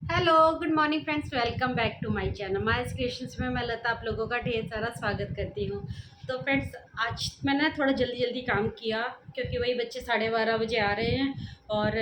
Hello good morning friends, welcome back to my channel Mice Creations में मैं लता आप लोगों का ढेर सारा स्वागत करती हूँ। तो फ्रेंड्स, आज मैंने थोड़ा जल्दी जल्दी काम किया क्योंकि वही बच्चे 12:30 बजे आ रहे हैं और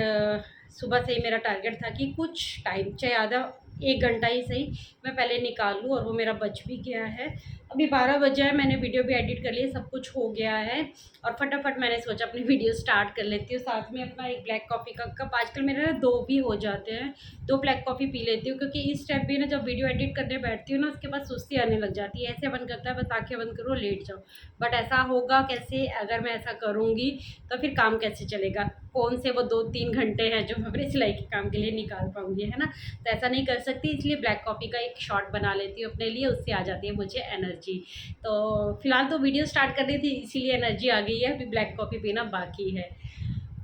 सुबह से ही मेरा टारगेट था कि कुछ टाइम चाहे आधा 1 घंटा ही सही मैं पहले निकाल लूँ, और वो मेरा बच भी गया है। अभी 12 बजे है, मैंने वीडियो भी एडिट कर ली, सब कुछ हो गया है और फटाफट मैंने सोचा अपनी वीडियो स्टार्ट कर लेती हूँ। साथ में अपना एक ब्लैक कॉफ़ी का कप, आजकल मेरे ना 2 भी हो जाते हैं, 2 ब्लैक कॉफ़ी पी लेती हूँ क्योंकि इस टाइप भी ना जब वीडियो एडिट करने बैठती हूँ ना उसके बाद सुस्ती आने लग जाती है। ऐसे मन करता है बस आंखें बंद करो लेट जाओ, बट ऐसा होगा कैसे? अगर मैं ऐसा करूँगी तो फिर काम कैसे चलेगा? कौन से वो 2-3 घंटे हैं जो मैं अपने सिलाई के काम के लिए निकाल पाऊँगी, है ना? तो ऐसा नहीं कर सकती, इसलिए ब्लैक कॉफ़ी का एक शॉट बना लेती हूँ अपने लिए, उससे आ जाती है मुझे एनर्जी। तो फिलहाल तो वीडियो स्टार्ट कर रही थी इसीलिए एनर्जी आ गई है, अभी ब्लैक कॉफ़ी पीना बाकी है।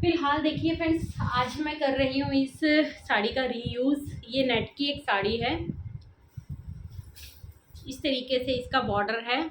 फिलहाल देखिए फ्रेंड्स, आज मैं कर रही हूँ इस साड़ी का रीयूज़। ये नेट की एक साड़ी है, इस तरीके से इसका बॉर्डर है,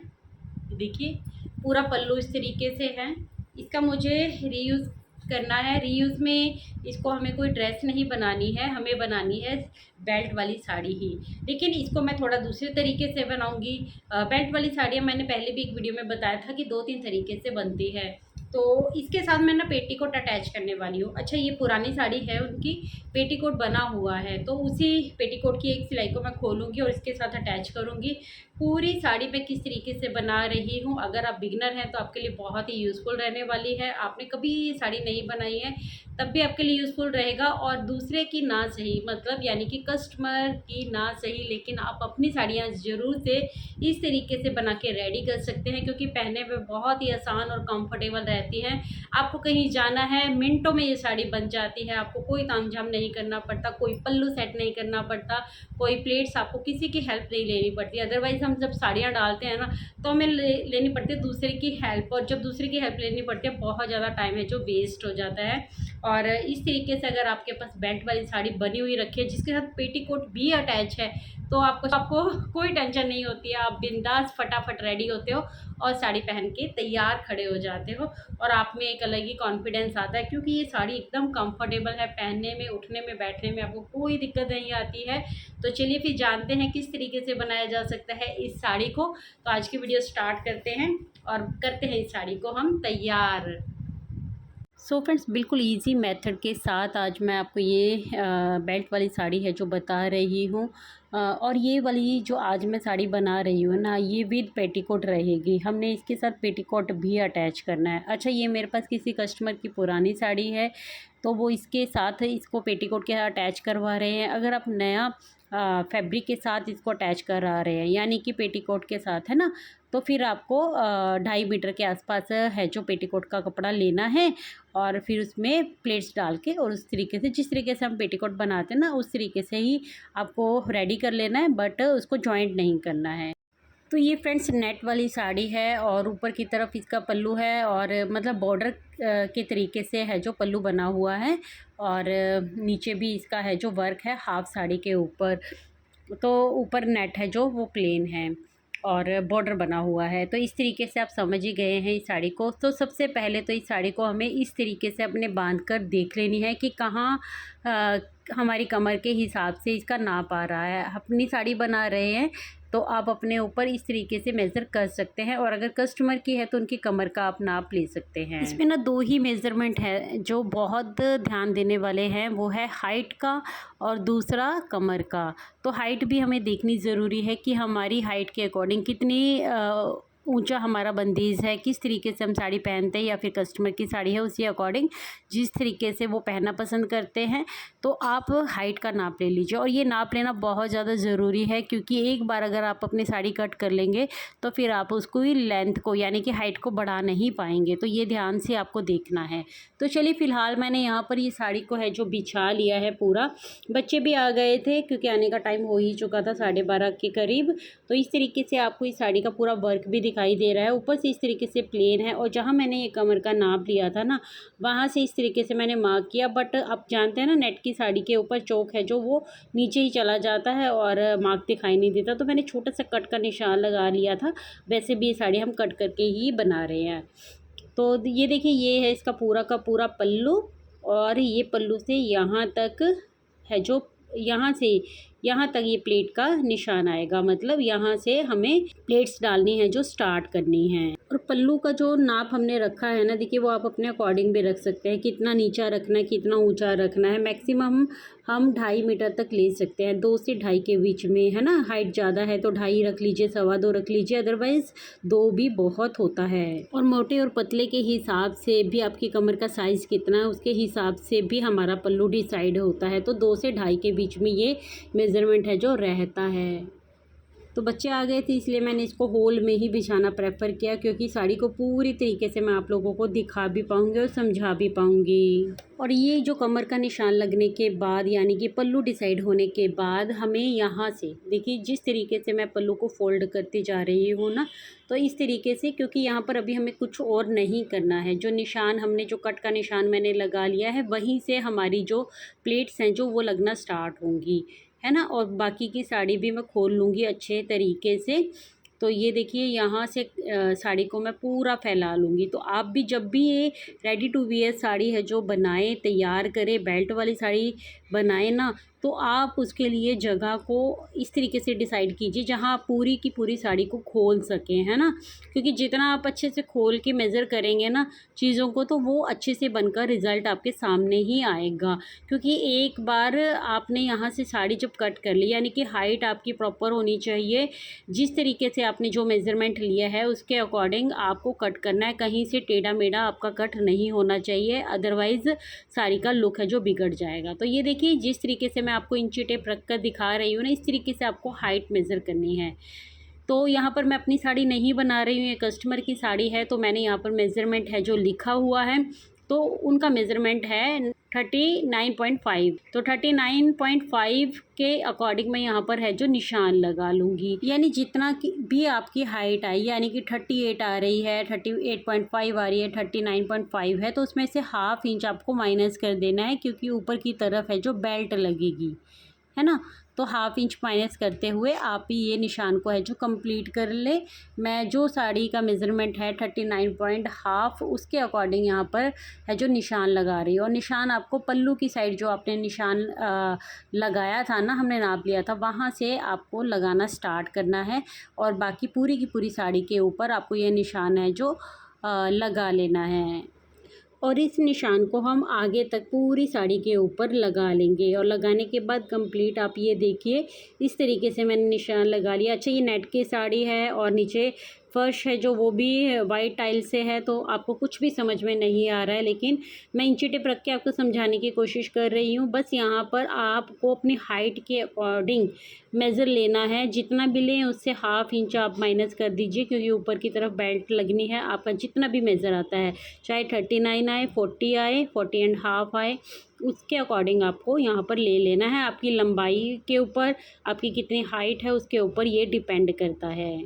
देखिए पूरा पल्लू इस तरीके से है। इसका मुझे रीयूज़ करना है। रीयूज़ में इसको हमें कोई ड्रेस नहीं बनानी है, हमें बनानी है बेल्ट वाली साड़ी ही। लेकिन इसको मैं थोड़ा दूसरे तरीके से बनाऊंगी। बेल्ट वाली साड़ियाँ मैंने पहले भी एक वीडियो में बताया था कि 2-3 तरीके से बनती है। तो इसके साथ मैं ना पेटीकोट अटैच करने वाली हूँ। अच्छा, ये पुरानी साड़ी है, उनकी पेटीकोट बना हुआ है, तो उसी पेटीकोट की एक सिलाई को मैं खोलूँगी और इसके साथ अटैच करूँगी। पूरी साड़ी मैं किस तरीके से बना रही हूँ, अगर आप बिगनर हैं तो आपके लिए बहुत ही यूज़फुल रहने वाली है। आपने कभी ये साड़ी नहीं बनाई है तब भी आपके लिए यूज़फुल रहेगा, और दूसरे की ना सही, मतलब यानी कि कस्टमर की ना सही, लेकिन आप अपनी साड़ियाँ ज़रूर से इस तरीके से बना के रेडी कर सकते हैं क्योंकि पहनने में बहुत ही आसान और कंफर्टेबल रहती हैं। आपको कहीं जाना है, मिनटों में ये साड़ी बन जाती है, आपको कोई तामझाम नहीं करना पड़ता, कोई पल्लू सेट नहीं करना पड़ता, कोई प्लेट्स, आपको किसी की हेल्प नहीं लेनी पड़ती। अदरवाइज़ हम जब साड़ियाँ डालते हैं ना तो हमें लेनी पड़ती है दूसरे की हेल्प, और जब दूसरे की हेल्प लेनी पड़ती है बहुत ज़्यादा टाइम है जो वेस्ट हो जाता है। और इस तरीके से अगर आपके पास बेल्ट वाली साड़ी बनी हुई रखी है जिसके साथ पेटीकोट भी अटैच है तो आपको आपको कोई टेंशन नहीं होती है। आप बिंदास फटाफट रेडी होते हो और साड़ी पहन के तैयार खड़े हो जाते हो, और आप में एक अलग ही कॉन्फिडेंस आता है क्योंकि ये साड़ी एकदम कंफर्टेबल है, पहनने में, उठने में, बैठने में आपको कोई दिक्कत नहीं आती है। तो चलिए फिर जानते हैं किस तरीके से बनाया जा सकता है इस साड़ी को। तो आज की वीडियो स्टार्ट करते हैं और करते हैं इस साड़ी को हम तैयार। सो फ्रेंड्स, बिल्कुल इजी मेथड के साथ आज मैं आपको ये बेल्ट वाली साड़ी है जो बता रही हूँ। और ये वाली जो आज मैं साड़ी बना रही हूँ ना, ये विद पेटीकोट रहेगी। हमने इसके साथ पेटीकोट भी अटैच करना है। अच्छा, ये मेरे पास किसी कस्टमर की पुरानी साड़ी है तो वो इसके साथ इसको पेटीकोट के साथ अटैच करवा रहे हैं। अगर आप नया फैब्रिक के साथ इसको अटैच करा रहे हैं यानी कि पेटीकोट के साथ, है ना, तो फिर आपको 2.5 मीटर के आसपास है जो पेटीकोट का कपड़ा लेना है, और फिर उसमें प्लेट्स डाल के और उस तरीके से, जिस तरीके से हम पेटीकोट बनाते हैं ना, उस तरीके से ही आपको रेडी कर लेना है, बट उसको जॉइंट नहीं करना है। तो ये फ्रेंड्स नेट वाली साड़ी है और ऊपर की तरफ इसका पल्लू है, और मतलब बॉर्डर के तरीके से है जो पल्लू बना हुआ है, और नीचे भी इसका है जो वर्क है हाफ साड़ी के ऊपर। तो ऊपर नेट है जो वो प्लेन है और बॉर्डर बना हुआ है। तो इस तरीके से आप समझ ही गए हैं इस साड़ी को। तो सबसे पहले तो इस साड़ी को हमें इस तरीके से अपने बांध कर देख लेनी है कि कहाँ हमारी कमर के हिसाब से इसका नाप आ रहा है। अपनी साड़ी बना रहे हैं तो आप अपने ऊपर इस तरीके से मेज़र कर सकते हैं, और अगर कस्टमर की है तो उनकी कमर का आप नाप ले सकते हैं। इसमें ना 2 ही मेज़रमेंट है जो बहुत ध्यान देने वाले हैं, वो है हाइट का और दूसरा कमर का। तो हाइट भी हमें देखनी ज़रूरी है कि हमारी हाइट के अकॉर्डिंग कितनी ऊंचा हमारा बंदीज है, किस तरीके से हम साड़ी पहनते हैं, या फिर कस्टमर की साड़ी है उसी अकॉर्डिंग जिस तरीके से वो पहनना पसंद करते हैं, तो आप हाइट का नाप ले लीजिए। और ये नाप लेना बहुत ज़्यादा ज़रूरी है क्योंकि एक बार अगर आप अपनी साड़ी कट कर लेंगे तो फिर आप उसको ही लेंथ को यानी कि हाइट को बढ़ा नहीं पाएंगे। तो ये ध्यान से आपको देखना है। तो चलिए फ़िलहाल मैंने यहाँ पर ये साड़ी को है जो बिछा लिया है पूरा। बच्चे भी आ गए थे क्योंकि आने का टाइम हो ही चुका था 12:30 के करीब। तो इस तरीके से आपको इस साड़ी का पूरा वर्क भी दिखाई दे रहा है। ऊपर से इस तरीके से प्लेन है, और जहाँ मैंने ये कमर का नाप लिया था ना, वहाँ से इस तरीके से मैंने मार्क किया। बट आप जानते हैं ना, नेट की साड़ी के ऊपर चौक है जो वो नीचे ही चला जाता है और मार्क दिखाई नहीं देता। तो मैंने छोटा सा कट का निशान लगा लिया था। वैसे भी ये साड़ी हम कट करके ही बना रहे हैं। तो ये देखिए, ये है इसका पूरा का पूरा पल्लू, और ये पल्लू से यहाँ तक है जो यहाँ से यहाँ तक ये प्लेट का निशान आएगा, मतलब यहाँ से हमें प्लेट्स डालनी है जो स्टार्ट करनी है। और पल्लू का जो नाप हमने रखा है ना, देखिए वो आप अपने अकॉर्डिंग भी रख सकते हैं, कितना नीचा रखना है, कितना ऊंचा रखना है। मैक्सिमम हम 2.5 मीटर तक ले सकते हैं, 2 से 2.5 के बीच में, है ना। हाइट ज़्यादा है तो 2.5 रख लीजिए, 2.25 रख लीजिए, अदरवाइज़ 2 भी बहुत होता है। और मोटे और पतले के हिसाब से भी आपकी कमर का साइज़ कितना है उसके हिसाब से भी हमारा पल्लू डिसाइड होता है। तो 2 से 2.5 के बीच में ये मेज़रमेंट है जो रहता है। तो बच्चे आ गए थे इसलिए मैंने इसको होल में ही बिछाना प्रेफर किया, क्योंकि साड़ी को पूरी तरीके से मैं आप लोगों को दिखा भी पाऊँगी और समझा भी पाऊँगी। और ये जो कमर का निशान लगने के बाद, यानी कि पल्लू डिसाइड होने के बाद, हमें यहाँ से देखिए जिस तरीके से मैं पल्लू को फोल्ड करती जा रही हूँ ना, तो इस तरीके से, क्योंकि यहाँ पर अभी हमें कुछ और नहीं करना है। जो निशान हमने, जो कट का निशान मैंने लगा लिया है, वहीं से हमारी जो प्लेट्स हैं जो वो लगना स्टार्ट होंगी, है ना। और बाकी की साड़ी भी मैं खोल लूँगी अच्छे तरीके से। तो ये देखिए यहाँ से साड़ी को मैं पूरा फैला लूँगी। तो आप भी जब भी ये रेडी टू वियर साड़ी है जो बनाएं, तैयार करें, बेल्ट वाली साड़ी बनाएं ना, तो आप उसके लिए जगह को इस तरीके से डिसाइड कीजिए जहाँ आप पूरी की पूरी साड़ी को खोल सकें, है ना। क्योंकि जितना आप अच्छे से खोल के मेज़र करेंगे ना चीज़ों को, तो वो अच्छे से बनकर रिज़ल्ट आपके सामने ही आएगा। क्योंकि एक बार आपने यहाँ से साड़ी जब कट कर ली, यानी कि हाइट आपकी प्रॉपर होनी चाहिए। जिस तरीके से आपने जो मेज़रमेंट लिया है उसके अकॉर्डिंग आपको कट करना है। कहीं से टेढ़ा मेढ़ा आपका कट नहीं होना चाहिए, अदरवाइज़ साड़ी का लुक है जो बिगड़ जाएगा। तो ये देखिए जिस तरीके से मैं आपको इंची टेप रख कर दिखा रही हूँ ना, इस तरीके से आपको हाइट मेज़र करनी है। तो यहाँ पर मैं अपनी साड़ी नहीं बना रही हूँ, ये कस्टमर की साड़ी है, तो मैंने यहाँ पर मेज़रमेंट है जो लिखा हुआ है, तो उनका मेज़रमेंट है 39.5। तो 39.5 के अकॉर्डिंग मैं यहाँ पर है जो निशान लगा लूँगी। यानी जितना भी आपकी हाइट आई, यानी कि 38 आ रही है, 38.5 आ रही है, 39.5 है, तो उसमें से ½ इंच आपको माइनस कर देना है, क्योंकि ऊपर की तरफ है जो बेल्ट लगेगी, है ना। तो ½ इंच माइनस करते हुए आप ही ये निशान को है जो कंप्लीट कर ले। मैं जो साड़ी का मेज़रमेंट है 39.5 उसके अकॉर्डिंग यहाँ पर है जो निशान लगा रही हूँ। और निशान आपको पल्लू की साइड जो आपने निशान लगाया था ना, हमने नाप लिया था, वहाँ से आपको लगाना स्टार्ट करना है। और बाकी पूरी की पूरी साड़ी के ऊपर आपको ये निशान है जो लगा लेना है। और इस निशान को हम आगे तक पूरी साड़ी के ऊपर लगा लेंगे। और लगाने के बाद कंप्लीट आप ये देखिए इस तरीके से मैंने निशान लगा लिया। अच्छा, ये नेट की साड़ी है और नीचे फर्श है जो वो भी वाइट टाइल से है, तो आपको कुछ भी समझ में नहीं आ रहा है, लेकिन मैं इंची टेप रख के आपको समझाने की कोशिश कर रही हूँ। बस यहाँ पर आपको अपनी हाइट के अकॉर्डिंग मेज़र लेना है, जितना भी लें उससे ½ इंच आप माइनस कर दीजिए, क्योंकि ऊपर की तरफ बेल्ट लगनी है। आपका जितना भी मेज़र आता है, चाहे 39 आए, 40 आए, 40½ आए, उसके अकॉर्डिंग आपको यहाँ पर ले लेना है। आपकी लंबाई के ऊपर, आपकी कितनी हाइट है उसके ऊपर ये डिपेंड करता है।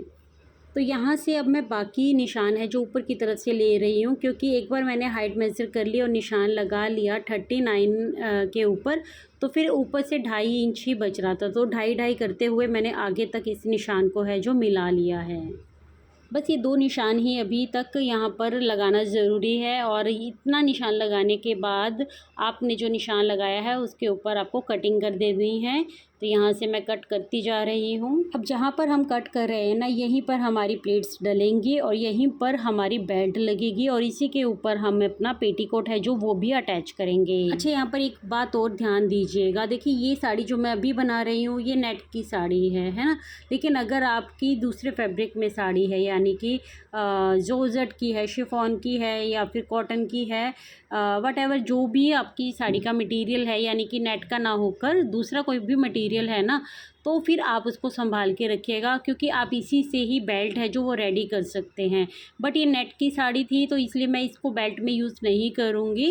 तो यहाँ से अब मैं बाकी निशान है जो ऊपर की तरफ से ले रही हूँ, क्योंकि एक बार मैंने हाइट मेज़र कर ली और निशान लगा लिया 39 के ऊपर, तो फिर ऊपर से 2.5 इंच ही बच रहा था। तो 2.5 करते हुए मैंने आगे तक इस निशान को है जो मिला लिया है। बस ये 2 निशान ही अभी तक यहाँ पर लगाना ज़रूरी है। और इतना निशान लगाने के बाद आपने जो निशान लगाया है उसके ऊपर आपको कटिंग कर देनी है। तो यहाँ से मैं कट करती जा रही हूँ। अब जहाँ पर हम कट कर रहे हैं ना, यहीं पर हमारी प्लेट्स डलेंगी और यहीं पर हमारी बेल्ट लगेगी, और इसी के ऊपर हम अपना पेटीकोट है जो वो भी अटैच करेंगे। अच्छा, यहाँ पर एक बात और ध्यान दीजिएगा। देखिए ये साड़ी जो मैं अभी बना रही हूँ ये नेट की साड़ी है ना। लेकिन अगर आपकी दूसरे फैब्रिक में साड़ी है, यानी कि जॉर्जेट की है, शिफॉन की है, या फिर कॉटन की है, वट जो भी आपकी साड़ी का मटेरियल है, यानी कि नेट का ना होकर दूसरा कोई भी मटेरियल है ना, तो फिर आप उसको संभाल के रखिएगा, क्योंकि आप इसी से ही बेल्ट है जो वो रेडी कर सकते हैं। बट ये नेट की साड़ी थी तो इसलिए मैं इसको बेल्ट में यूज़ नहीं करूँगी।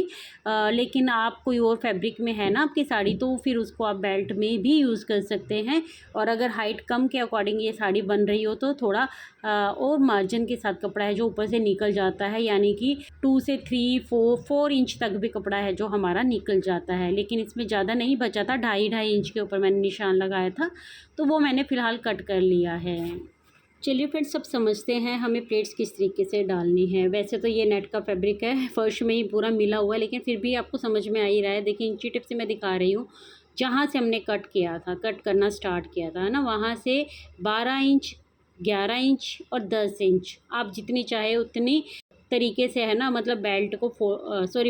लेकिन आप कोई और फैब्रिक में है ना आपकी साड़ी, तो फिर उसको आप बेल्ट में भी यूज़ कर सकते हैं। और अगर हाइट कम के अकॉर्डिंग ये साड़ी बन रही हो तो थोड़ा और मार्जिन के साथ कपड़ा है जो ऊपर से निकल जाता है, यानी कि 2 से 3, 4 इंच तक भी कपड़ा है जो हमारा निकल जाता है। लेकिन इसमें ज़्यादा नहीं बचा था, 2.5 इंच के ऊपर मैंने निशान लगाया था, तो वो मैंने फ़िलहाल कट कर लिया है। चलिए फ्रेंड्स, सब समझते हैं हमें प्लेट्स किस तरीके से डालनी है। वैसे तो ये नेट का फैब्रिक है, फर्श में ही पूरा मिला हुआ है, लेकिन फिर भी आपको समझ में आ ही रहा है। देखिए इंची टिप से मैं दिखा रही हूँ, जहाँ से हमने कट किया था, कट करना स्टार्ट किया था, है ना, वहाँ से 12 इंच, 11 इंच और 10 इंच आप जितनी चाहे उतनी तरीके से, है ना, मतलब बेल्ट को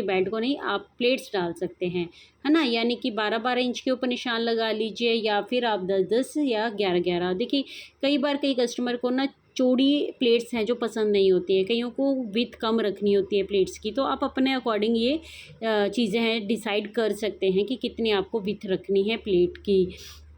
बेल्ट को नहीं, आप प्लेट्स डाल सकते हैं, है ना। यानी कि 12-12 इंच के ऊपर निशान लगा लीजिए, या फिर आप 10-10 या 11-11। देखिए कई बार कई कस्टमर को ना चौड़ी प्लेट्स हैं जो पसंद नहीं होती है, कईयों को विथ कम रखनी होती है प्लेट्स की, तो आप अपने अकॉर्डिंग ये चीज़ें हैं डिसाइड कर सकते हैं कि कितनी आपको विथ रखनी है प्लेट की।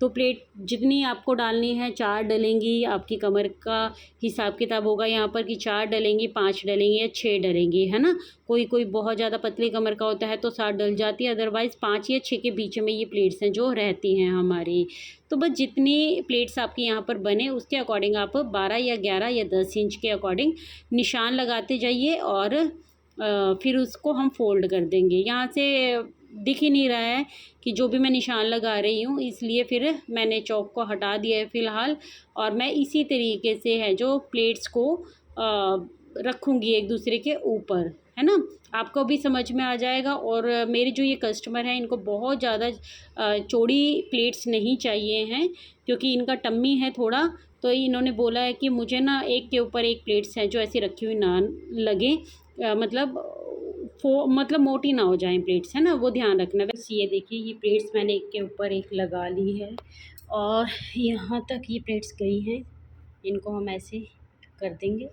तो प्लेट जितनी आपको डालनी है, 4 डलेंगी, आपकी कमर का हिसाब किताब होगा यहाँ पर कि 4 डलेंगी, 5 डलेंगी या 6 डलेंगी, है ना। कोई कोई बहुत ज़्यादा पतली कमर का होता है तो 7 डल जाती है, अदरवाइज़ 5 या 6 के बीच में ये प्लेट्स हैं जो रहती हैं हमारी। तो बस जितनी प्लेट्स आपकी यहाँ पर बने उसके अकॉर्डिंग आप 12 या 11 या 10 इंच के अकॉर्डिंग निशान लगाते जाइए, और फिर उसको हम फ़ोल्ड कर देंगे। यहाँ से दिख ही नहीं रहा है कि जो भी मैं निशान लगा रही हूँ, इसलिए फिर मैंने चॉक को हटा दिया है फ़िलहाल, और मैं इसी तरीके से है जो प्लेट्स को रखूँगी एक दूसरे के ऊपर, है ना। आपको भी समझ में आ जाएगा। और मेरे जो ये कस्टमर हैं इनको बहुत ज़्यादा चौड़ी प्लेट्स नहीं चाहिए हैं, क्योंकि इनका टम्मी है थोड़ा, तो इन्होंने बोला है कि मुझे ना एक के ऊपर एक प्लेट्स हैं जो ऐसी रखी हुई ना लगे, मतलब मोटी ना हो जाएं प्लेट्स, है ना, वो ध्यान रखना। वैसे ये देखिए ये प्लेट्स मैंने एक के ऊपर एक लगा ली है, और यहाँ तक ये प्लेट्स गई हैं, इनको हम ऐसे कर देंगे।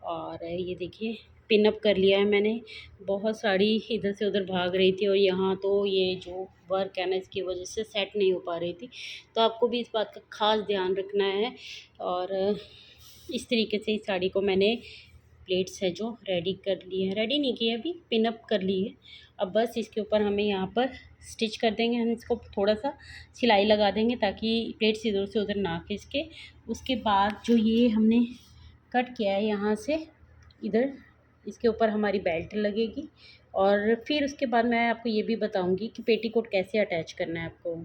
और ये देखिए पिन अप कर लिया है मैंने। बहुत साड़ी इधर से उधर भाग रही थी, और यहाँ तो ये जो वर्क है ना इसकी वजह से सेट नहीं हो पा रही थी, तो आपको भी इस बात का ख़ास ध्यान रखना है। और इस तरीके से इस साड़ी को मैंने प्लेट्स है जो रेडी कर ली है, रेडी नहीं की है अभी, पिन अप कर ली है। अब बस इसके ऊपर हमें यहाँ पर स्टिच कर देंगे, हम इसको थोड़ा सा सिलाई लगा देंगे ताकि प्लेट्स इधर से उधर ना खिसके। उसके बाद जो ये हमने कट किया है यहाँ से इधर, इसके ऊपर हमारी बेल्ट लगेगी। और फिर उसके बाद मैं आपको ये भी बताऊँगी कि पेटीकोट कैसे अटैच करना है आपको।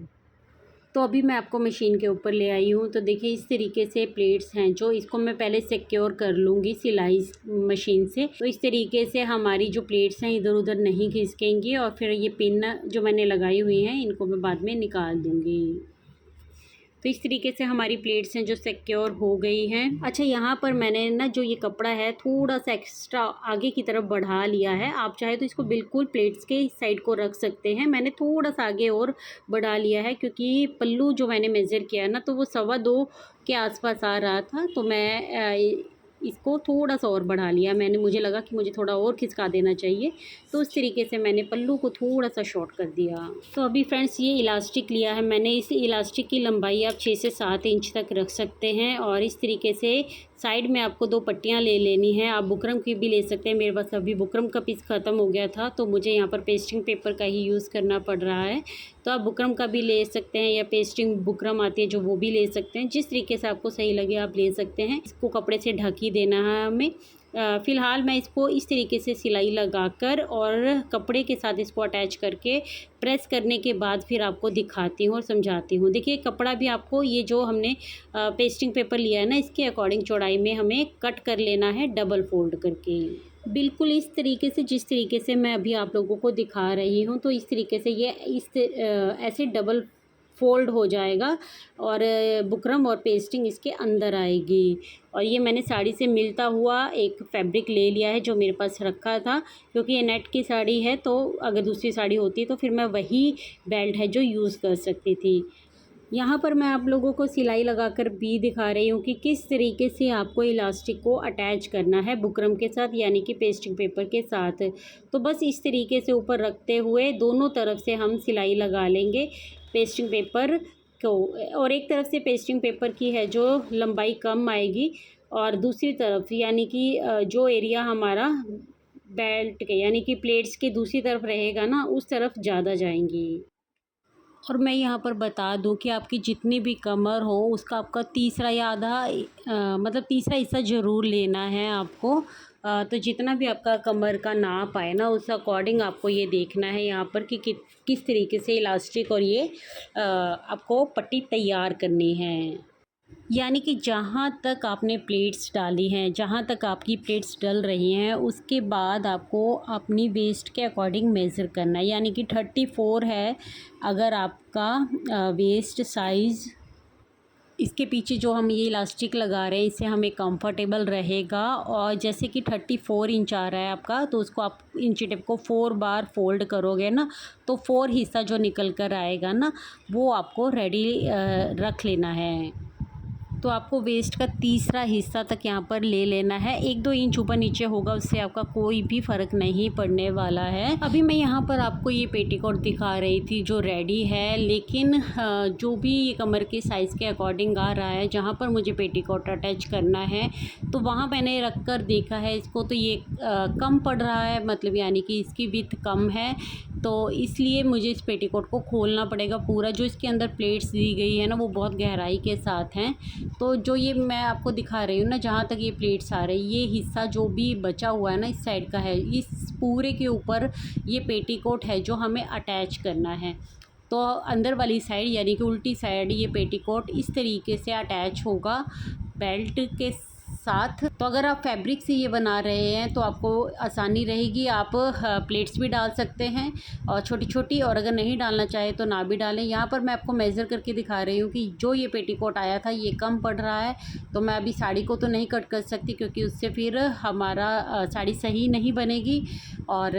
तो अभी मैं आपको मशीन के ऊपर ले आई हूँ। तो देखिए इस तरीके से प्लेट्स हैं जो, इसको मैं पहले सिक्योर कर लूँगी सिलाई मशीन से, तो इस तरीके से हमारी जो प्लेट्स हैं इधर उधर नहीं खिसकेंगी। और फिर ये पिन जो मैंने लगाई हुई हैं इनको मैं बाद में निकाल दूँगी। तो इस तरीके से हमारी प्लेट्स हैं जो सिक्योर हो गई हैं। अच्छा, यहाँ पर मैंने ना जो ये कपड़ा है थोड़ा सा एक्स्ट्रा आगे की तरफ बढ़ा लिया है। आप चाहे तो इसको बिल्कुल प्लेट्स के साइड को रख सकते हैं, मैंने थोड़ा सा आगे और बढ़ा लिया है, क्योंकि पल्लू जो मैंने मेज़र किया ना तो वो 2.25 के आसपास आ रहा था, तो मैं इसको थोड़ा सा और बढ़ा लिया मैंने। मुझे लगा कि मुझे थोड़ा और खिसका देना चाहिए, तो उस तरीके से मैंने पल्लू को थोड़ा सा शॉर्ट कर दिया। तो अभी फ्रेंड्स ये इलास्टिक लिया है मैंने, इस इलास्टिक की लंबाई आप 6 से 7 इंच तक रख सकते हैं। और इस तरीके से साइड में आपको 2 पट्टियाँ ले लेनी है। आप बुकरम की भी ले सकते हैं, मेरे पास अभी बुकरम का पीस ख़त्म हो गया था तो मुझे यहाँ पर पेस्टिंग पेपर का ही यूज़ करना पड़ रहा है। तो आप बुकरम का भी ले सकते हैं, या पेस्टिंग बुकरम आती है जो वो भी ले सकते हैं, जिस तरीके से आपको सही लगे आप ले सकते हैं। इसको कपड़े से ढक ही देना है हमें। फ़िलहाल मैं इसको इस तरीके से सिलाई लगाकर और कपड़े के साथ इसको अटैच करके प्रेस करने के बाद फिर आपको दिखाती हूँ और समझाती हूँ। देखिए कपड़ा भी आपको ये जो हमने पेस्टिंग पेपर लिया है ना, इसके अकॉर्डिंग चौड़ाई में हमें कट कर लेना है डबल फोल्ड करके, बिल्कुल इस तरीके से जिस तरीके से मैं अभी आप लोगों को दिखा रही हूँ। तो इस तरीके से ये ऐसे डबल फ़ोल्ड हो जाएगा, और बुकरम और पेस्टिंग इसके अंदर आएगी। और ये मैंने साड़ी से मिलता हुआ एक फैब्रिक ले लिया है जो मेरे पास रखा था, क्योंकि ये नेट की साड़ी है, तो अगर दूसरी साड़ी होती तो फिर मैं वही बेल्ट है जो यूज़ कर सकती थी। यहाँ पर मैं आप लोगों को सिलाई लगाकर भी दिखा रही हूँ कि किस तरीके से आपको इलास्टिक को अटैच करना है बुकरम के साथ, यानी कि पेस्टिंग पेपर के साथ। तो बस इस तरीके से ऊपर रखते हुए दोनों तरफ से हम सिलाई लगा लेंगे पेस्टिंग पेपर को। और एक तरफ से पेस्टिंग पेपर की है जो लंबाई कम आएगी, और दूसरी तरफ यानी कि जो एरिया हमारा बेल्ट के यानी कि प्लेट्स के दूसरी तरफ रहेगा ना, उस तरफ ज़्यादा जाएंगी। और मैं यहाँ पर बता दूँ कि आपकी जितनी भी कमर हो उसका आपका तीसरा या आधा मतलब तीसरा हिस्सा ज़रूर लेना है आपको। तो जितना भी आपका कमर का नाप आए ना उस अकॉर्डिंग आपको ये देखना है यहाँ पर कि किस तरीके से इलास्टिक और ये आपको पट्टी तैयार करनी है। यानी कि जहाँ तक आपने प्लेट्स डाली हैं, जहाँ तक आपकी प्लेट्स डल रही हैं, उसके बाद आपको अपनी वेस्ट के अकॉर्डिंग मेज़र करना है। यानी कि 34 है अगर आपका वेस्ट साइज़। इसके पीछे जो हम ये इलास्टिक लगा रहे हैं, इससे हमें कंफर्टेबल रहेगा। और जैसे कि 34 इंच आ रहा है आपका, तो उसको आप इंची टेप को 4 बार फोल्ड करोगे ना, तो 4 हिस्सा जो निकल कर आएगा ना, वो आपको रेडी रख लेना है। तो आपको वेस्ट का तीसरा हिस्सा तक यहाँ पर ले लेना है। 1-2 इंच ऊपर नीचे होगा, उससे आपका कोई भी फ़र्क नहीं पड़ने वाला है। अभी मैं यहाँ पर आपको ये पेटीकोट दिखा रही थी जो रेडी है, लेकिन जो भी ये कमर के साइज़ के अकॉर्डिंग आ रहा है, जहाँ पर मुझे पेटीकोट अटैच करना है, तो वहाँ मैंने रख कर देखा है इसको, तो ये कम पड़ रहा है, मतलब यानी कि इसकी विड्थ कम है। तो इसलिए मुझे इस पेटीकोट को खोलना पड़ेगा पूरा। जो इसके अंदर प्लेट्स दी गई है ना, वो बहुत गहराई के साथ हैं। तो जो ये मैं आपको दिखा रही हूँ ना, जहाँ तक ये प्लेट्स आ रही, ये हिस्सा जो भी बचा हुआ है ना, इस साइड का है, इस पूरे के ऊपर ये पेटीकोट है जो हमें अटैच करना है। तो अंदर वाली साइड यानी कि उल्टी साइड ये पेटीकोट इस तरीके से अटैच होगा बेल्ट के साथ। तो अगर आप फैब्रिक से ये बना रहे हैं तो आपको आसानी रहेगी, आप प्लेट्स भी डाल सकते हैं और छोटी छोटी, और अगर नहीं डालना चाहे तो ना भी डालें। यहाँ पर मैं आपको मेज़र करके दिखा रही हूँ कि जो ये पेटीकोट आया था ये कम पड़ रहा है। तो मैं अभी साड़ी को तो नहीं कट कर सकती, क्योंकि उससे फिर हमारा साड़ी सही नहीं बनेगी, और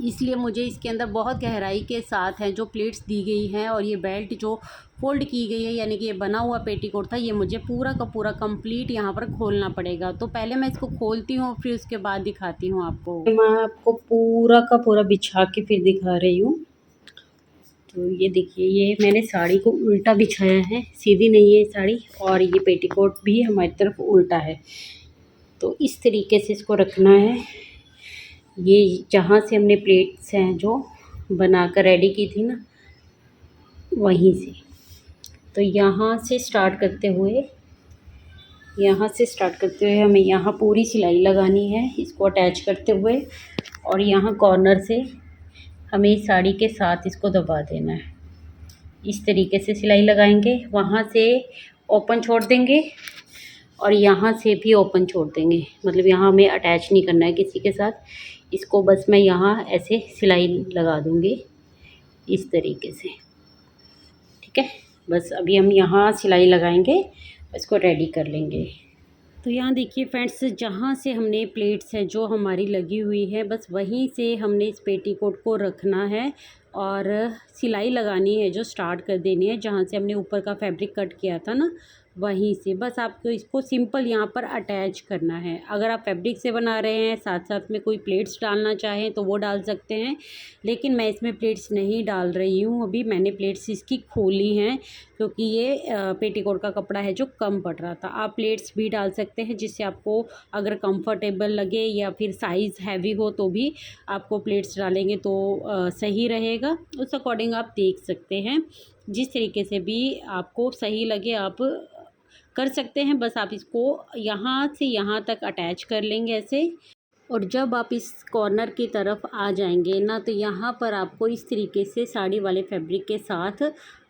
इसलिए मुझे इसके अंदर बहुत गहराई के साथ हैं जो प्लेट्स दी गई हैं, और ये बेल्ट जो फ़ोल्ड की गई है, यानी कि ये बना हुआ पेटीकोट था, ये मुझे पूरा का पूरा कंप्लीट यहाँ पर खोलना पड़ेगा। तो पहले मैं इसको खोलती हूँ, फिर उसके बाद दिखाती हूँ आपको। मैं आपको पूरा का पूरा बिछा के फिर दिखा रही हूँ। तो ये देखिए, ये मैंने साड़ी को उल्टा बिछाया है, सीधी नहीं है साड़ी, और ये पेटीकोट भी हमारी तरफ उल्टा है। तो इस तरीके से इसको रखना है। ये जहाँ से हमने प्लेट्स हैं जो बनाकर रेडी की थी ना, वहीं से, तो यहाँ से स्टार्ट करते हुए हमें यहाँ पूरी सिलाई लगानी है, इसको अटैच करते हुए, और यहाँ कॉर्नर से हमें साड़ी के साथ इसको दबा देना है। इस तरीके से सिलाई लगाएंगे, वहाँ से ओपन छोड़ देंगे और यहाँ से भी ओपन छोड़ देंगे, मतलब यहाँ हमें अटैच नहीं करना है किसी के साथ। इसको बस मैं यहाँ ऐसे सिलाई लगा दूँगी इस तरीके से, ठीक है। बस अभी हम यहाँ सिलाई लगाएंगे, इसको रेडी कर लेंगे। तो यहाँ देखिए फ्रेंड्स, जहाँ से हमने प्लेट्स है जो हमारी लगी हुई है, बस वहीं से हमने इस पेटीकोट को रखना है और सिलाई लगानी है, जो स्टार्ट कर देनी है जहाँ से हमने ऊपर का फैब्रिक कट किया था ना, वहीं से बस आपको इसको सिंपल यहाँ पर अटैच करना है। अगर आप फैब्रिक से बना रहे हैं, साथ साथ में कोई प्लेट्स डालना चाहें तो वो डाल सकते हैं, लेकिन मैं इसमें प्लेट्स नहीं डाल रही हूँ। अभी मैंने प्लेट्स इसकी खोली हैं, क्योंकि ये पेटीकोट का कपड़ा है जो कम पड़ रहा था। आप प्लेट्स भी डाल सकते हैं, जिससे आपको अगर कंफर्टेबल लगे या फिर साइज़ हैवी हो तो भी आपको प्लेट्स डालेंगे तो सही रहेगा। उस अकॉर्डिंग आप देख सकते हैं, जिस तरीके से भी आपको सही लगे आप कर सकते हैं। बस आप इसको यहाँ से यहाँ तक अटैच कर लेंगे ऐसे, और जब आप इस कॉर्नर की तरफ आ जाएंगे ना, तो यहाँ पर आपको इस तरीके से साड़ी वाले फैब्रिक के साथ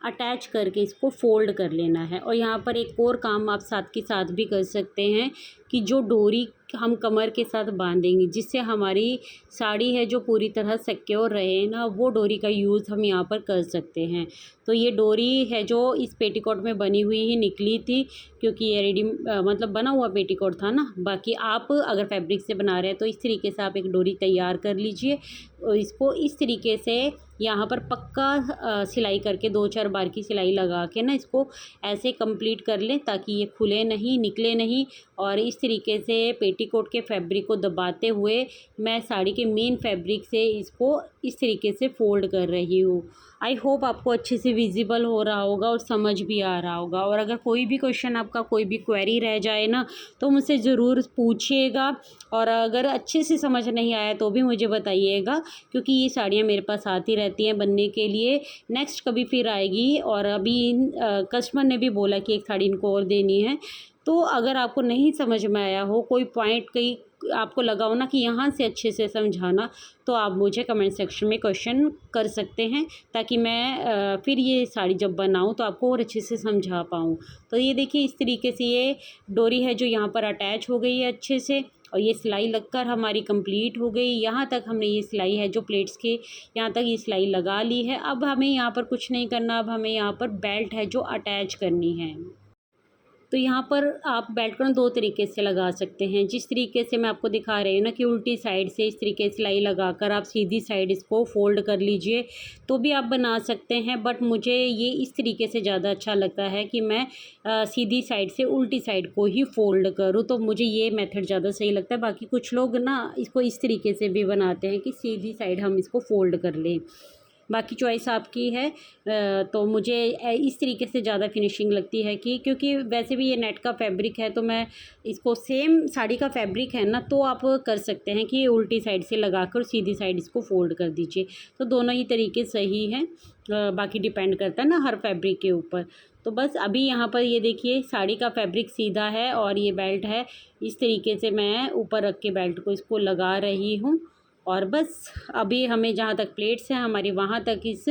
अटैच करके इसको फ़ोल्ड कर लेना है। और यहाँ पर एक और काम आप साथ के साथ भी कर सकते हैं कि जो डोरी हम कमर के साथ बांधेंगे, जिससे हमारी साड़ी है जो पूरी तरह सिक्योर रहे ना, वो डोरी का यूज़ हम यहाँ पर कर सकते हैं। तो ये डोरी है जो इस पेटीकोट में बनी हुई ही निकली थी, क्योंकि ये रेडी मतलब बना हुआ पेटीकोट था ना। बाकी आप अगर फैब्रिक से बना रहे हैं तो इस तरीके से आप एक डोरी तैयार कर लीजिए, और इसको इस तरीके से यहाँ पर पक्का सिलाई करके 2-4 बार की सिलाई लगा के ना, इसको ऐसे कंप्लीट कर लें ताकि ये खुले नहीं, निकले नहीं। और इस तरीके से पेटीकोट के फैब्रिक को दबाते हुए मैं साड़ी के मेन फैब्रिक से इसको इस तरीके से फ़ोल्ड कर रही हूँ। आई होप आपको अच्छे से विजिबल हो रहा होगा और समझ भी आ रहा होगा। और अगर कोई भी क्वेश्चन आपका, कोई भी क्वेरी रह जाए ना, तो मुझसे ज़रूर पूछिएगा, और अगर अच्छे से समझ नहीं आया तो भी मुझे बताइएगा, क्योंकि ये साड़ियाँ मेरे पास आती रहती हैं बनने के लिए। नेक्स्ट कभी फिर आएगी, और अभी कस्टमर ने भी बोला कि एक साड़ी इनको और देनी है, तो अगर आपको नहीं समझ में आया हो, कोई पॉइंट कहीं आपको लगा हो ना कि यहाँ से अच्छे से समझाना, तो आप मुझे कमेंट सेक्शन में क्वेश्चन कर सकते हैं, ताकि मैं फिर ये साड़ी जब बनाऊँ तो आपको और अच्छे से समझा पाऊँ। तो ये देखिए इस तरीके से ये डोरी है जो यहाँ पर अटैच हो गई है अच्छे से, और ये सिलाई लगकर हमारी कंप्लीट हो गई। यहाँ तक हमने ये सिलाई है जो प्लेट्स के यहाँ तक ये सिलाई लगा ली है। अब हमें यहाँ पर कुछ नहीं करना, अब हमें यहाँ पर बेल्ट है जो अटैच करनी है। तो यहाँ पर आप बेल्ट को 2 तरीके से लगा सकते हैं। जिस तरीके से मैं आपको दिखा रही हूँ ना कि उल्टी साइड से इस तरीके से सिलाई लगाकर आप सीधी साइड इसको फ़ोल्ड कर लीजिए, तो भी आप बना सकते हैं। बट मुझे ये इस तरीके से ज़्यादा अच्छा लगता है कि मैं सीधी साइड से उल्टी साइड को ही फ़ोल्ड करूँ, तो मुझे ये मेथड ज़्यादा सही लगता है। बाकी कुछ लोग ना इसको इस तरीके से भी बनाते हैं कि सीधी साइड हम इसको फ़ोल्ड कर लें, बाकी चॉइस आपकी है। तो मुझे इस तरीके से ज़्यादा फिनिशिंग लगती है कि क्योंकि वैसे भी ये नेट का फैब्रिक है, तो मैं इसको सेम साड़ी का फैब्रिक है ना, तो आप कर सकते हैं कि उल्टी साइड से लगाकर सीधी साइड इसको फ़ोल्ड कर दीजिए। तो दोनों ही तरीके सही हैं, बाकी डिपेंड करता है ना हर फैब्रिक के ऊपर। तो बस अभी यहाँ पर ये देखिए साड़ी का फैब्रिक सीधा है और ये बेल्ट है, इस तरीके से मैं ऊपर रख के बेल्ट को इसको लगा रही हूँ। और बस अभी हमें जहाँ तक प्लेट्स हैं हमारी, वहाँ तक इस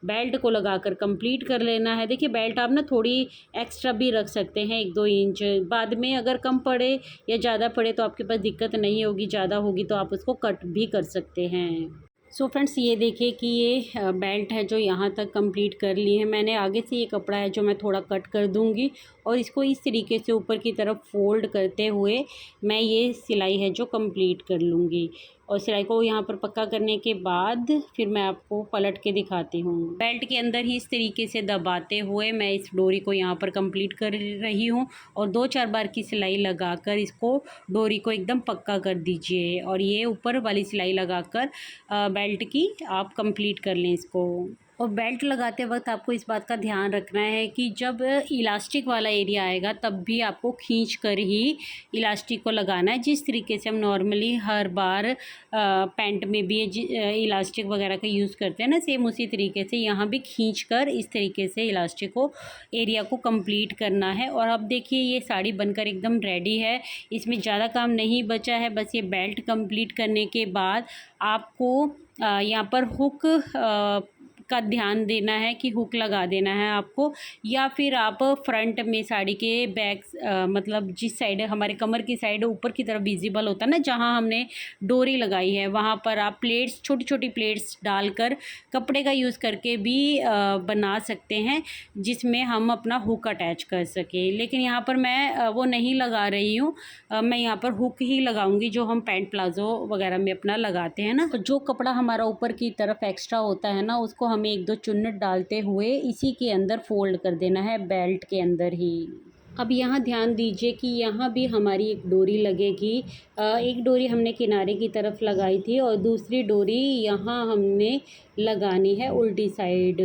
बेल्ट को लगाकर कंप्लीट कर लेना है। देखिए बेल्ट आप ना थोड़ी एक्स्ट्रा भी रख सकते हैं, 1-2 इंच, बाद में अगर कम पड़े या ज़्यादा पड़े तो आपके पास दिक्कत नहीं होगी, ज़्यादा होगी तो आप उसको कट भी कर सकते हैं। सो फ्रेंड्स ये देखिए कि ये बेल्ट है जो यहाँ तक कंप्लीट कर ली है मैंने। आगे से ये कपड़ा है जो मैं थोड़ा कट कर दूँगी और इसको इस तरीके से ऊपर की तरफ फ़ोल्ड करते हुए मैं ये सिलाई है जो कंप्लीट कर लूँगी। और सिलाई को यहाँ पर पक्का करने के बाद फिर मैं आपको पलट के दिखाती हूँ। बेल्ट के अंदर ही इस तरीके से दबाते हुए मैं इस डोरी को यहाँ पर कंप्लीट कर रही हूँ और 2-4 बार की सिलाई लगाकर इसको डोरी को एकदम पक्का कर दीजिए। और ये ऊपर वाली सिलाई लगाकर बेल्ट की आप कंप्लीट कर लें इसको। और बेल्ट लगाते वक्त आपको इस बात का ध्यान रखना है कि जब इलास्टिक वाला एरिया आएगा तब भी आपको खींच कर ही इलास्टिक को लगाना है। जिस तरीके से हम नॉर्मली हर बार पैंट में भी इलास्टिक वगैरह का यूज़ करते हैं ना, सेम उसी तरीके से यहाँ भी खींच कर इस तरीके से इलास्टिक को एरिया को कंप्लीट करना है। और अब देखिए ये साड़ी बनकर एकदम रेडी है, इसमें ज़्यादा काम नहीं बचा है। बस ये बेल्ट कंप्लीट करने के बाद आपको यहाँ पर हुक का ध्यान देना है कि हुक लगा देना है आपको, या फिर आप फ्रंट में साड़ी के बैक मतलब जिस साइड हमारे कमर की साइड ऊपर की तरफ विजिबल होता है ना, जहाँ हमने डोरी लगाई है वहाँ पर आप प्लेट्स, छोटी छोटी प्लेट्स डालकर कपड़े का यूज़ करके भी बना सकते हैं, जिसमें हम अपना हुक अटैच कर सके। लेकिन यहाँ पर मैं वो नहीं लगा रही हूँ, मैं यहाँ पर हुक ही लगाऊंगी जो हम पैंट प्लाजो वगैरह में अपना लगाते हैं ना। जो कपड़ा हमारा ऊपर की तरफ एक्स्ट्रा होता है ना, उसको हमें 1-2 चुन्नट डालते हुए इसी के अंदर फोल्ड कर देना है, बेल्ट के अंदर ही। अब यहाँ ध्यान दीजिए कि यहाँ भी हमारी एक डोरी लगेगी। एक डोरी हमने किनारे की तरफ लगाई थी और दूसरी डोरी यहाँ हमने लगानी है उल्टी साइड।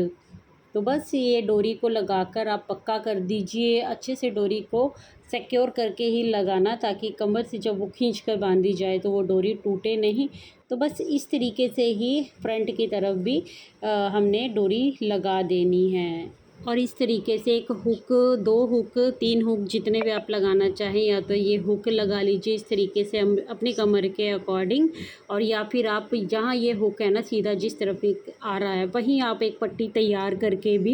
तो बस ये डोरी को लगाकर आप पक्का कर दीजिए, अच्छे से डोरी को सिक्योर करके ही लगाना, ताकि कमर से जब वो खींच कर बांधी जाए तो वो डोरी टूटे नहीं। तो बस इस तरीके से ही फ्रंट की तरफ भी हमने डोरी लगा देनी है। और इस तरीके से एक हुक, 2 हुक, 3 हुक जितने भी आप लगाना चाहें, या तो ये हुक लगा लीजिए इस तरीके से हम अपनी कमर के अकॉर्डिंग, और या फिर आप जहाँ ये हुक है ना सीधा जिस तरफ एक आ रहा है वहीं आप एक पट्टी तैयार करके भी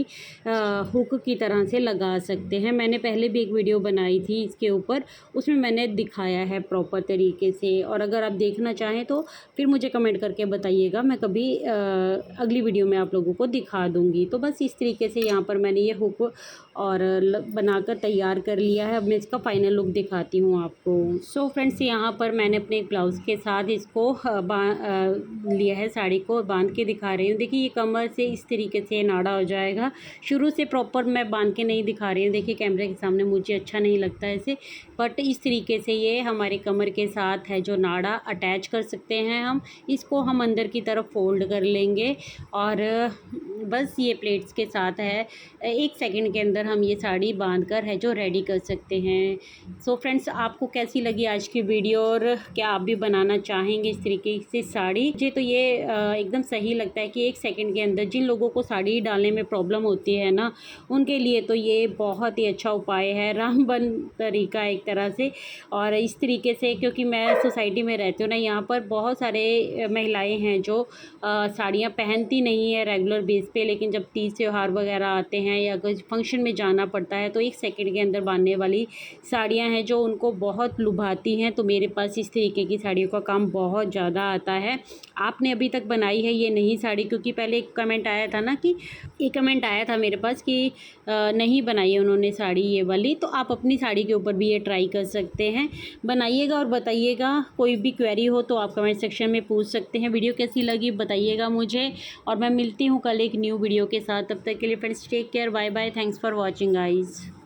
हुक की तरह से लगा सकते हैं। मैंने पहले भी एक वीडियो बनाई थी इसके ऊपर, उसमें मैंने दिखाया है प्रॉपर तरीके से, और अगर आप देखना चाहें तो फिर मुझे कमेंट करके बताइएगा, मैं कभी अगली वीडियो में आप लोगों को दिखा दूँगी। तो बस इस तरीके से यहाँ पर मैंने ये हुक और बनाकर तैयार कर लिया है। अब मैं इसका फाइनल लुक दिखाती हूँ आपको। सो फ्रेंड्स यहाँ पर मैंने अपने ब्लाउज़ के साथ इसको लिया है, साड़ी को बांध के दिखा रही हूँ। देखिए ये कमर से इस तरीके से नाड़ा हो जाएगा। शुरू से प्रॉपर मैं बांध के नहीं दिखा रही हूँ, देखिए कैमरे के सामने मुझे अच्छा नहीं लगता ऐसे, बट इस तरीके से ये हमारे कमर के साथ है जो नाड़ा अटैच कर सकते हैं हम। इसको हम अंदर की तरफ फोल्ड कर लेंगे और बस ये प्लेट्स के साथ है, 1 सेकंड के अंदर हम ये साड़ी बांध कर है जो रेडी कर सकते हैं। सो फ्रेंड्स, आपको कैसी लगी आज की वीडियो और क्या आप भी बनाना चाहेंगे इस तरीके से साड़ी? मुझे तो ये एकदम सही लगता है कि 1 सेकंड के अंदर जिन लोगों को साड़ी डालने में प्रॉब्लम होती है ना, उनके लिए तो ये बहुत ही अच्छा उपाय है, रामबन तरीका एक तरह से। और इस तरीके से, क्योंकि मैं सोसाइटी में रहती हूँ ना, यहाँ पर बहुत सारे महिलाएँ हैं जो साड़ियाँ पहनती नहीं है रेगुलर बेस पे, लेकिन जब तीज त्योहार वगैरह आते हैं या कोई फंक्शन में जाना पड़ता है तो 1 सेकंड के अंदर बांधने वाली साड़ियाँ हैं जो उनको बहुत लुभाती हैं। तो मेरे पास इस तरीके की साड़ियों का काम बहुत ज़्यादा आता है। आपने अभी तक बनाई है ये नहीं साड़ी? क्योंकि पहले एक कमेंट आया था ना कि एक कमेंट आया था मेरे पास कि नहीं बनाई है उन्होंने साड़ी ये वाली, तो आप अपनी साड़ी के ऊपर भी ये ट्राई कर सकते हैं। बनाइएगा और बताइएगा। कोई भी क्वेरी हो तो आप कमेंट सेक्शन में पूछ सकते हैं। वीडियो कैसी लगी बताइएगा मुझे, और मैं मिलती हूँ कल एक न्यू वीडियो के साथ। तब तक के लिए friends take care, bye bye, thanks for watching guys.